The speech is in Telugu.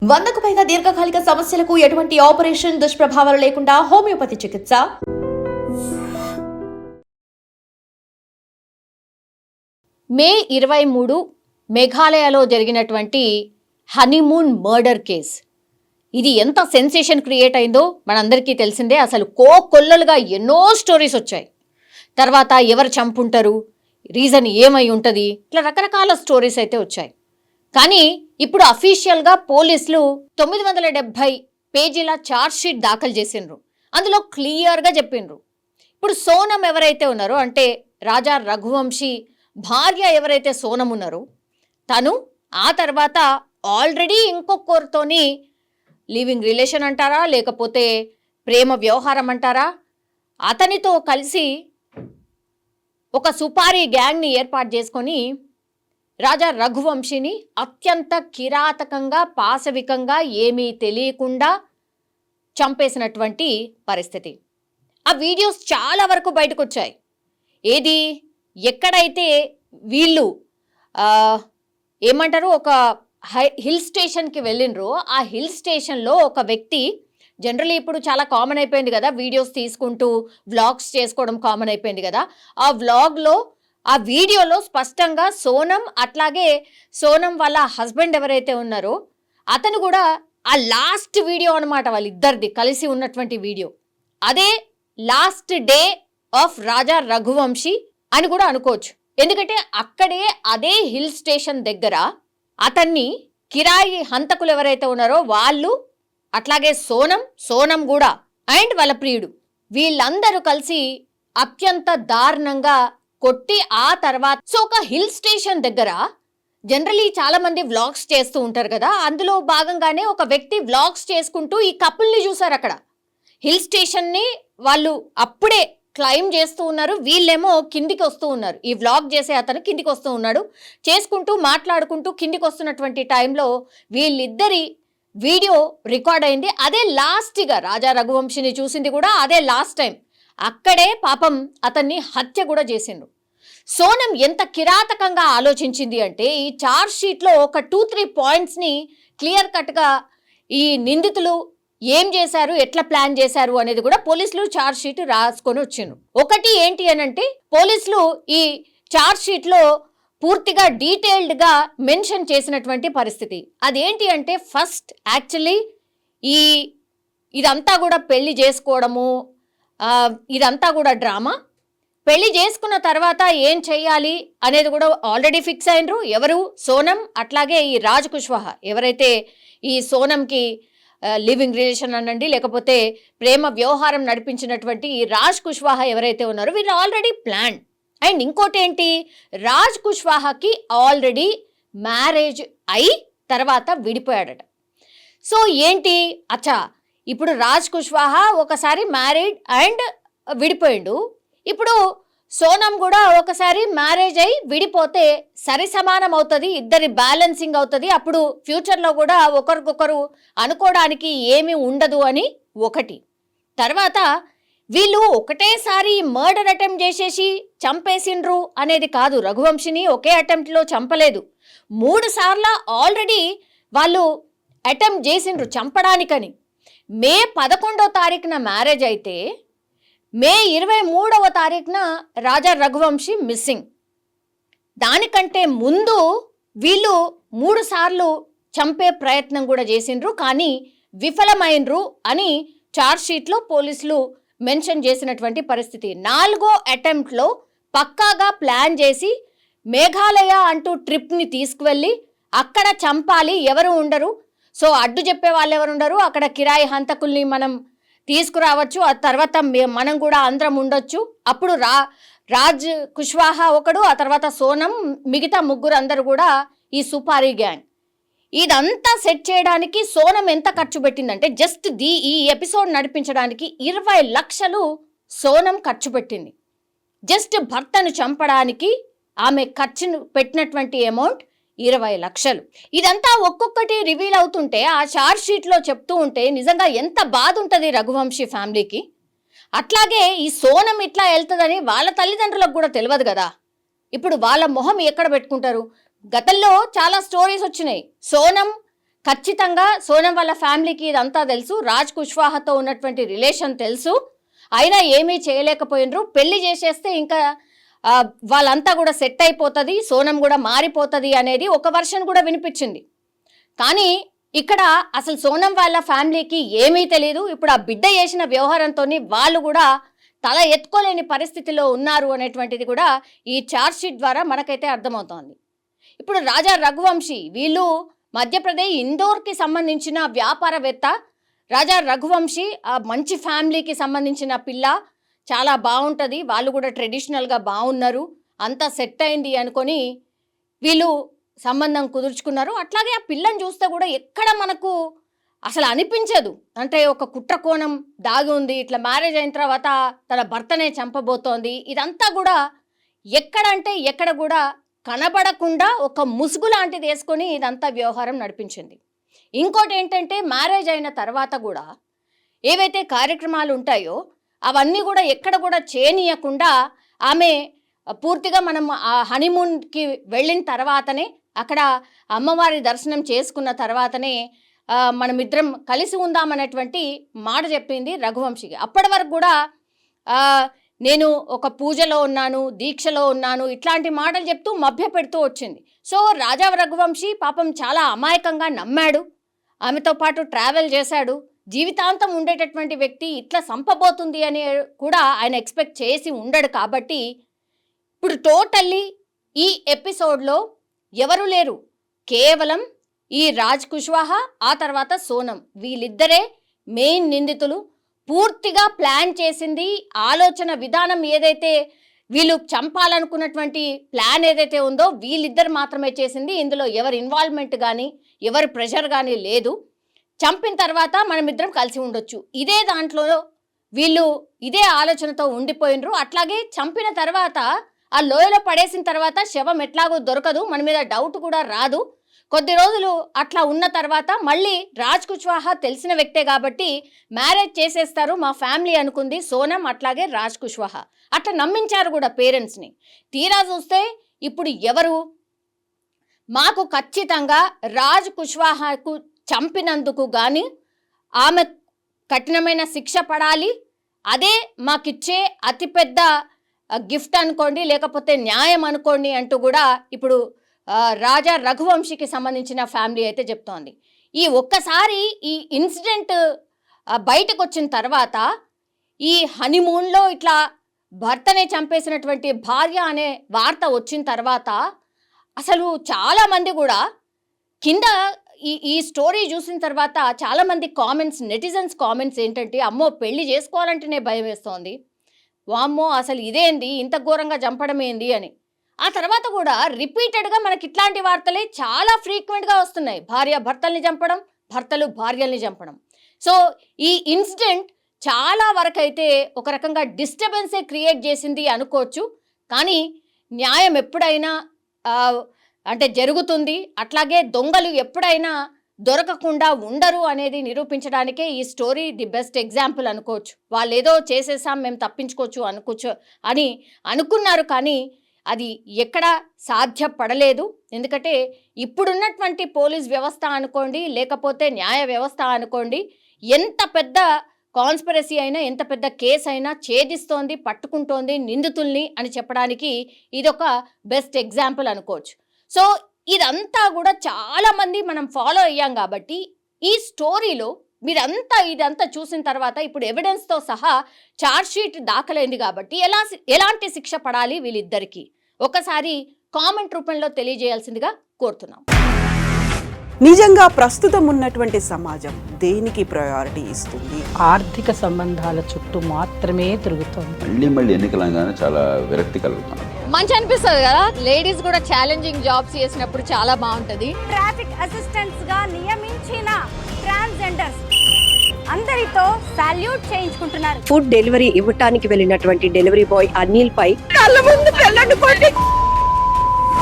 100కు పైగా దీర్ఘకాలిక సమస్యలకు ఎటువంటి ఆపరేషన్ దుష్ప్రభావాలు లేకుండా హోమియోపతి చికిత్స. మే 23 మేఘాలయలో జరిగినటువంటి హనీమూన్ మర్డర్ కేస్. ఇది ఎంత సెన్సేషన్ క్రియేట్ అయిందో మనందరికీ తెలిసిందే. అసలు కోకొల్లలుగా ఎన్నో స్టోరీస్ వచ్చాయి. తర్వాత ఎవరు చంపుంటారు, రీజన్ ఏమై ఉంటుంది, ఇట్లా రకరకాల స్టోరీస్ అయితే వచ్చాయి. కానీ ఇప్పుడు అఫీషియల్గా పోలీసులు 970 పేజీల ఛార్జ్షీట్ దాఖలు చేసిండ్రు. అందులో క్లియర్గా చెప్పిండ్రు, ఇప్పుడు సోనం ఎవరైతే ఉన్నారో, అంటే రాజా రఘువంశీ భార్య ఎవరైతే సోనం ఉన్నారో, తను ఆ తర్వాత ఆల్రెడీ ఇంకొకరితోని లివింగ్ రిలేషన్ అంటారా లేకపోతే ప్రేమ వ్యవహారం అంటారా, అతనితో కలిసి ఒక సుపారీ గ్యాంగ్ని ఏర్పాటు చేసుకొని రాజా రఘువంశీని అత్యంత కిరాతకంగా పాశవికంగా ఏమీ తెలియకుండా చంపేసినటువంటి పరిస్థితి. ఆ వీడియోస్ చాలా వరకు బయటకు వచ్చాయి. ఏది ఎక్కడైతే వీళ్ళు ఏమంటారు, ఒక హిల్ స్టేషన్కి వెళ్ళినరో, ఆ హిల్ స్టేషన్లో ఒక వ్యక్తి, జనరల్లీ ఇప్పుడు చాలా కామన్ అయిపోయింది కదా వీడియోస్ తీసుకుంటూ వ్లాగ్స్ చేసుకోవడం కామన్ అయిపోయింది కదా, ఆ వ్లాగ్లో ఆ వీడియోలో స్పష్టంగా సోనం అట్లాగే సోనం వాళ్ళ హస్బెండ్ ఎవరైతే ఉన్నారో అతను కూడా ఆ లాస్ట్ వీడియో అనమాట, వాళ్ళిద్దరిది కలిసి ఉన్నటువంటి వీడియో, అదే లాస్ట్ డే ఆఫ్ రాజా రఘువంశీ అని కూడా అనుకోవచ్చు. ఎందుకంటే అక్కడే అదే హిల్ స్టేషన్ దగ్గర అతన్ని కిరాయి హంతకులు ఎవరైతే ఉన్నారో వాళ్ళు, అట్లాగే సోనం కూడా అండ్ వాళ్ళ ప్రియుడు, వీళ్ళందరూ కలిసి అత్యంత దారుణంగా కొట్టి ఆ తర్వాత ఒక హిల్ స్టేషన్ దగ్గర జనరలీ చాలా మంది వ్లాగ్స్ చేస్తూ ఉంటారు కదా, అందులో భాగంగానే ఒక వ్యక్తి వ్లాగ్స్ చేసుకుంటూ ఈ కపుల్ని చూసారు. అక్కడ హిల్ స్టేషన్ని వాళ్ళు అప్పుడే క్లైమ్ చేస్తూ ఉన్నారు, వీళ్ళేమో కిందికి వస్తూ ఉన్నారు. ఈ వ్లాగ్ చేసే అతను కిందికి వస్తూ ఉన్నాడు, చేసుకుంటూ మాట్లాడుకుంటూ కిందికి వస్తున్నటువంటి టైంలో వీళ్ళిద్దరి వీడియో రికార్డ్ అయింది. అదే లాస్ట్గా రాజా రఘువంశీని చూసింది కూడా అదే లాస్ట్ టైం. అక్కడే పాపం అతన్ని హత్య కూడా చేసిండ్రు. సోనం ఎంత కిరాతకంగా ఆలోచించింది అంటే, ఈ ఛార్జ్ షీట్లో ఒక 2-3 పాయింట్స్ని క్లియర్ కట్గా ఈ నిందితులు ఏం చేశారు, ఎట్లా ప్లాన్ చేశారు అనేది కూడా పోలీసులు ఛార్జ్ షీట్ రాసుకొని వచ్చిండ్రు. ఒకటి ఏంటి అనంటే, పోలీసులు ఈ ఛార్జ్ షీట్లో పూర్తిగా డీటెయిల్డ్గా మెన్షన్ చేసినటువంటి పరిస్థితి అదేంటి అంటే, ఫస్ట్ యాక్చువల్లీ ఇదంతా కూడా పెళ్లి చేసుకోవడము, ఇదంతా కూడా డ్రామా. పెళ్లి చేసుకున్న తర్వాత ఏం చెయ్యాలి అనేది కూడా ఆల్రెడీ ఫిక్స్ అయినరు. ఎవరు? సోనం అట్లాగే ఈ రాజ్ కుష్వాహా, ఎవరైతే ఈ సోనంకి లివింగ్ రిలేషన్ అనండి లేకపోతే ప్రేమ వ్యవహారం నడిపించినటువంటి ఈ రాజ్ కుష్వాహా ఎవరైతే ఉన్నారో వీళ్ళు ఆల్రెడీ ప్లాన్. అండ్ ఇంకోటి ఏంటి, రాజ్ కుష్వాహాకి ఆల్రెడీ మ్యారేజ్ అయి తర్వాత విడిపోయాడట. సో ఏంటి, అచ్చా ఇప్పుడు రాజ్ కుష్వాహా ఒకసారి మ్యారీడ్ అండ్ విడిపోయిండు, ఇప్పుడు సోనం కూడా ఒకసారి మ్యారేజ్ అయి విడిపోతే సరి సమానం అవుతుంది, ఇద్దరి బ్యాలెన్సింగ్ అవుతుంది, అప్పుడు ఫ్యూచర్లో కూడా ఒకరికొకరు అనుకోవడానికి ఏమీ ఉండదు అని ఒకటి. తర్వాత వీళ్ళు ఒకటేసారి మర్డర్ అటెంప్ట్ చేసేసి చంపేసిండ్రు అనేది కాదు, రఘువంశిని ఒకే అటెంప్ట్లో చంపలేదు, 3 సార్లు ఆల్రెడీ వాళ్ళు అటెంప్ట్ చేసిండ్రు చంపడానికని. మే 11వ తారీఖున మ్యారేజ్ అయితే మే 23వ తారీఖున రాజా రఘువంశీ మిస్సింగ్. దానికంటే ముందు వీళ్ళు 3 సార్లు చంపే ప్రయత్నం కూడా చేసిండ్రు, కానీ విఫలమైనరు అని ఛార్జ్షీట్లో పోలీసులు మెన్షన్ చేసినటువంటి పరిస్థితి. 4వ అటెంప్ట్లో పక్కాగా ప్లాన్ చేసి మేఘాలయ అంటూ ట్రిప్ని తీసుకువెళ్ళి అక్కడ చంపాలి, ఎవరు ఉండరు, సో అడ్డు చెప్పే వాళ్ళు ఎవరు ఉండరు, అక్కడ కిరాయి హంతకుల్ని మనం తీసుకురావచ్చు, ఆ తర్వాత మనం కూడా అందరం ఉండొచ్చు, అప్పుడు రాజ్ కుష్వాహా ఒకడు, ఆ తర్వాత సోనం, మిగతా 3 అందరు కూడా ఈ సుపారీ గ్యాంగ్. ఇదంతా సెట్ చేయడానికి సోనం ఎంత ఖర్చు పెట్టిందంటే, జస్ట్ ఈ ఎపిసోడ్ నడిపించడానికి 20 లక్షలు సోనం ఖర్చు పెట్టింది. జస్ట్ భర్తను చంపడానికి ఆమె ఖర్చును పెట్టినటువంటి అమౌంట్ 20 లక్షలు. ఇదంతా ఒక్కొక్కటి రివీల్ అవుతుంటే, ఆ ఛార్జ్ షీట్లో చెప్తూ ఉంటే నిజంగా ఎంత బాధ ఉంటుంది రఘువంశీ ఫ్యామిలీకి. అట్లాగే ఈ సోనం ఇట్లా వెళ్తుందని వాళ్ళ తల్లిదండ్రులకు కూడా తెలియదు కదా. ఇప్పుడు వాళ్ళ మొహం ఎక్కడ పెట్టుకుంటారు? గతంలో చాలా స్టోరీస్ వచ్చినాయి. సోనం ఖచ్చితంగా సోనం వాళ్ళ ఫ్యామిలీకి ఇదంతా తెలుసు, రాజ్ కుష్వాహాతో ఉన్నటువంటి రిలేషన్ తెలుసు, అయినా ఏమీ చేయలేకపోయినరు. పెళ్లి చేసేస్తే ఇంకా వాళ్ళంతా కూడా సెట్ అయిపోతుంది, సోనం కూడా మారిపోతుంది అనేది ఒక వర్షన్ కూడా వినిపించింది. కానీ ఇక్కడ అసలు సోనం వాళ్ళ ఫ్యామిలీకి ఏమీ తెలియదు. ఇప్పుడు ఆ బిడ్డ చేసిన వ్యవహారంతో వాళ్ళు కూడా తల ఎత్తుకోలేని పరిస్థితిలో ఉన్నారు అనేటువంటిది కూడా ఈ ఛార్జ్ షీట్ ద్వారా మనకైతే అర్థమవుతోంది. ఇప్పుడు రాజా రఘువంశీ వీళ్ళు మధ్యప్రదేశ్ ఇందోర్కి సంబంధించిన వ్యాపారవేత్త. రాజా రఘువంశీ ఆ మంచి ఫ్యామిలీకి సంబంధించిన పిల్ల, చాలా బాగుంటుంది, వాళ్ళు కూడా ట్రెడిషనల్గా బాగున్నారు, అంతా సెట్ అయింది అనుకొని వీళ్ళు సంబంధం కుదుర్చుకున్నారు. అట్లాగే ఆ పిల్లని చూస్తే కూడా ఎక్కడ మనకు అసలు అనిపించదు, అంటే ఒక కుట్ర కోణం దాగి ఉంది, ఇట్లా మ్యారేజ్ అయిన తర్వాత తన భర్తనే చంపబోతోంది. ఇదంతా కూడా ఎక్కడంటే ఎక్కడ కూడా కనబడకుండా ఒక ముసుగు లాంటిది వేసుకొని ఇదంతా వ్యవహారం నడిపించింది. ఇంకోటి ఏంటంటే మ్యారేజ్ అయిన తర్వాత కూడా ఏవైతే కార్యక్రమాలు ఉంటాయో అవన్నీ కూడా ఎక్కడ కూడా చేయనీయకుండా ఆమె పూర్తిగా మనం ఆ హనీమూన్కి వెళ్ళిన తర్వాతనే, అక్కడ అమ్మవారి దర్శనం చేసుకున్న తర్వాతనే మనమిద్దరం కలిసి ఉందామనేటువంటి మాట చెప్పింది రఘువంశీకి. అప్పటి వరకు కూడా నేను ఒక పూజలో ఉన్నాను, దీక్షలో ఉన్నాను, ఇట్లాంటి మాటలు చెప్తూ మభ్య పెడుతూ వచ్చింది. సో రాజా రఘువంశీ పాపం చాలా అమాయకంగా నమ్మాడు, ఆమెతో పాటు ట్రావెల్ చేశాడు. జీవితాంతం ఉండేటటువంటి వ్యక్తి ఇట్లా సంపబోతుంది అని కూడా ఆయన ఎక్స్పెక్ట్ చేసి ఉండడు. కాబట్టి ఇప్పుడు టోటల్లీ ఈ ఎపిసోడ్లో ఎవరు లేరు, కేవలం ఈ రాజ్ కుష్వాహా ఆ తర్వాత సోనం, వీళ్ళిద్దరే మెయిన్ నిందితులు. పూర్తిగా ప్లాన్ చేసింది, ఆలోచన విధానం ఏదైతే వీళ్ళు చంపాలనుకున్నటువంటి ప్లాన్ ఏదైతే ఉందో వీళ్ళిద్దరు మాత్రమే చేసింది. ఇందులో ఎవరి ఇన్వాల్వ్మెంట్ కానీ ఎవరి ప్రెషర్ కానీ లేదు. చంపిన తర్వాత మనమిద్దరం కలిసి ఉండొచ్చు, ఇదే దాంట్లో వీళ్ళు ఇదే ఆలోచనతో ఉండిపోయినరు. అట్లాగే చంపిన తర్వాత ఆ లోయలో పడేసిన తర్వాత శవం ఎట్లాగో దొరకదు, మన మీద డౌట్ కూడా రాదు. కొద్ది రోజులు అట్లా ఉన్న తర్వాత మళ్ళీ రాజ్ కుష్వాహా తెలిసిన వ్యక్తే కాబట్టి మ్యారేజ్ చేసేస్తారు మా ఫ్యామిలీ అనుకుంది సోనం, అట్లాగే రాజ్ కుష్వాహా. అట్లా నమ్మించారు కూడా పేరెంట్స్ని. తీరా చూస్తే ఇప్పుడు ఎవరు, మాకు ఖచ్చితంగా రాజ్ కుష్వాహాకు చంపినందుకు కానీ ఆమె కఠినమైన శిక్ష పడాలి, అదే మాకిచ్చే అతిపెద్ద గిఫ్ట్ అనుకోండి, లేకపోతే న్యాయం అనుకోండి అంటూ కూడా ఇప్పుడు రాజా రఘువంశీకి సంబంధించిన ఫ్యామిలీ అయితే చెప్తోంది. ఈ ఒక్కసారి ఈ ఇన్సిడెంట్ బయటకు వచ్చిన తర్వాత, ఈ హనీమూన్లో ఇట్లా భర్తనే చంపేసినటువంటి భార్య అనే వార్త వచ్చిన తర్వాత అసలు చాలామంది కూడా కింద ఈ స్టోరీ చూసిన తర్వాత చాలామంది కామెంట్స్, నెటిజన్స్ కామెంట్స్ ఏంటంటే, అమ్మో పెళ్లి చేసుకోవాలంటేనే భయం వేస్తోంది, వామ్మో అసలు ఇదేంది, ఇంత ఘోరంగా చంపడం ఏంది అని. ఆ తర్వాత కూడా రిపీటెడ్గా మనకి ఇట్లాంటి వార్తలే చాలా ఫ్రీక్వెంట్గా వస్తున్నాయి. భార్య భర్తల్ని చంపడం, భర్తలు భార్యల్ని చంపడం. సో ఈ ఇన్సిడెంట్ చాలా వరకు అయితే ఒక రకంగా డిస్టర్బెన్సే క్రియేట్ చేసింది అనుకోవచ్చు. కానీ న్యాయం ఎప్పుడైనా అంటే జరుగుతుంది, అట్లాగే దొంగలు ఎప్పుడైనా దొరకకుండా ఉండరు అనేది నిరూపించడానికే ఈ స్టోరీ ది బెస్ట్ ఎగ్జాంపుల్ అనుకోవచ్చు. వాళ్ళు ఏదో చేసేసాం మేము తప్పించుకోవచ్చు అని అనుకున్నారు, కానీ అది ఎక్కడ సాధ్యపడలేదు. ఎందుకంటే ఇప్పుడున్నటువంటి పోలీస్ వ్యవస్థ అనుకోండి, లేకపోతే న్యాయ వ్యవస్థ అనుకోండి, ఎంత పెద్ద కాన్స్పిరసీ అయినా ఎంత పెద్ద కేసు అయినా ఛేదిస్తోంది, పట్టుకుంటోంది నిందితుల్ని అని చెప్పడానికి ఇదొక బెస్ట్ ఎగ్జాంపుల్ అనుకోవచ్చు. సో ఇదంతా కూడా చాలామంది మనం ఫాలో అయ్యాం కాబట్టి ఈ స్టోరీలో ఇదంతా చూసిన తర్వాత ఇప్పుడు ఎవిడెన్స్తో సహా ఛార్జ్ షీట్ దాఖలైంది కాబట్టి ఎలాంటి శిక్ష పడాలి వీళ్ళిద్దరికీ ఒకసారి కామెంట్ రూపంలో తెలియజేయాల్సిందిగా కోరుతున్నాం. నిజంగా ప్రస్తుతం ఉన్నటువంటి సమాజం దేనికి ప్రయారిటీ ఇస్తుంది? ఆర్థిక సంబంధాల చుట్టూ మాత్రమే తిరుగుతుంది. మళ్ళీ ఎన్నికలంగానే చాలా విరక్తి కలుగుతాను. మంచి అనిపిస్తుంది కదా, లేడీస్ కూడా ఛాలెంజింగ్ జాబ్స్ చేసినప్పుడు చాలా బాగుంటది. ట్రాఫిక్ అసిస్టెంట్స్ గా నియమించిన ట్రాన్స్జెండర్స్ అందరితో సాల్యూట్ చేయించుకుంటున్నారు. ఫుడ్ డెలివరీ ఇవ్వటానికి వెళ్ళినటువంటి డెలివరీ బాయ్ అనిల్ పై కళ్ళ ముందు